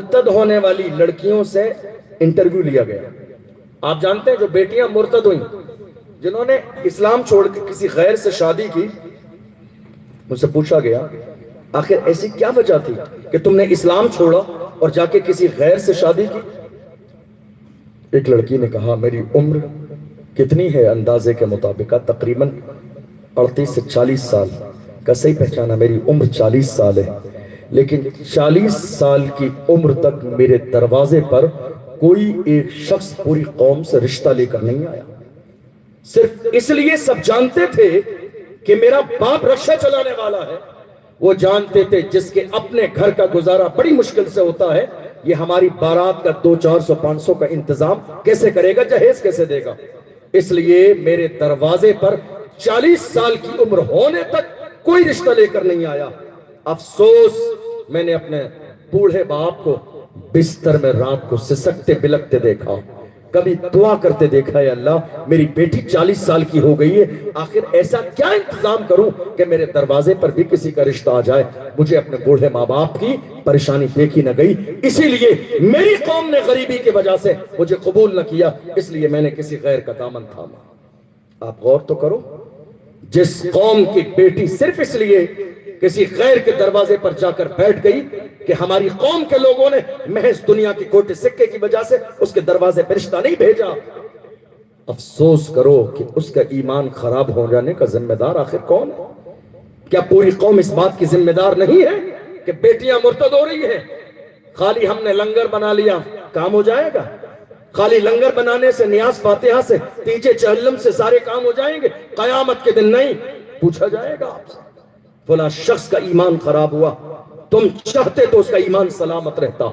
مرتد ہونے والی لڑکیوں سے انٹرویو لیا گیا. آپ جانتے ہیں جو بیٹیاں مرتد ہوئیں، جنہوں نے اسلام چھوڑ کے کسی غیر سے شادی کی، مجھ سے پوچھا گیا آخر ایسی کیا وجہ تھی کہ تم نے اسلام چھوڑا اور جا کے کسی غیر سے شادی کی؟ ایک لڑکی نے کہا میری عمر کتنی ہے اندازے کے مطابق، تقریباً 38 سے 40 سال کا. صحیح پہچانا، میری عمر 40 سال ہے، لیکن 40 سال کی عمر تک میرے دروازے پر کوئی ایک شخص پوری قوم سے رشتہ لے کر نہیں آیا. صرف اس لیے سب جانتے تھے کہ میرا باپ رکشہ چلانے والا ہے. وہ جانتے تھے جس کے اپنے گھر کا گزارا بڑی مشکل سے ہوتا ہے، یہ ہماری بارات کا 200 400 500 کا انتظام کیسے کرے گا، جہیز کیسے دے گا. اس لیے میرے دروازے پر 40 سال کی عمر ہونے تک کوئی رشتہ لے کر نہیں آیا. افسوس، میں نے اپنے بوڑھے باپ کو بستر میں رات کو سسکتے بلکتے دیکھا، کبھی دعا کرتے دیکھا ہے اللہ میری بیٹی 40 سال کی ہو گئی ہے، آخر ایسا کیا انتظام کروں کہ میرے دروازے پر بھی کسی کا رشتہ آ جائے. مجھے اپنے بوڑھے ماں باپ کی پریشانی دیکھی نہ گئی، اسی لیے میری قوم نے غریبی کی وجہ سے مجھے قبول نہ کیا، اس لیے میں نے کسی غیر کا دامن تھاما. آپ غور تو کرو، جس قوم کی بیٹی صرف اس لیے کسی غیر کے دروازے پر جا کر بیٹھ گئی کہ ہماری قوم کے لوگوں نے محض دنیا کی کوٹے سکے کی وجہ سے اس کے دروازے پر رشتہ نہیں بھیجا، افسوس کرو کہ اس کا ایمان خراب ہو جانے کا ذمہ دار آخر کون ہے؟ کیا پوری قوم اس بات کی ذمہ دار نہیں ہے کہ بیٹیاں مرتد ہو رہی ہیں؟ خالی ہم نے لنگر بنا لیا کام ہو جائے گا؟ خالی لنگر بنانے سے، نیاز فاتحہ سے، تیجے چہلم سے سارے کام ہو جائیں گے؟ قیامت کے دن نہیں، پوچھا جائے گا آپ سے فلاں شخص کا ایمان خراب ہوا، تم چاہتے تو اس کا ایمان سلامت رہتا.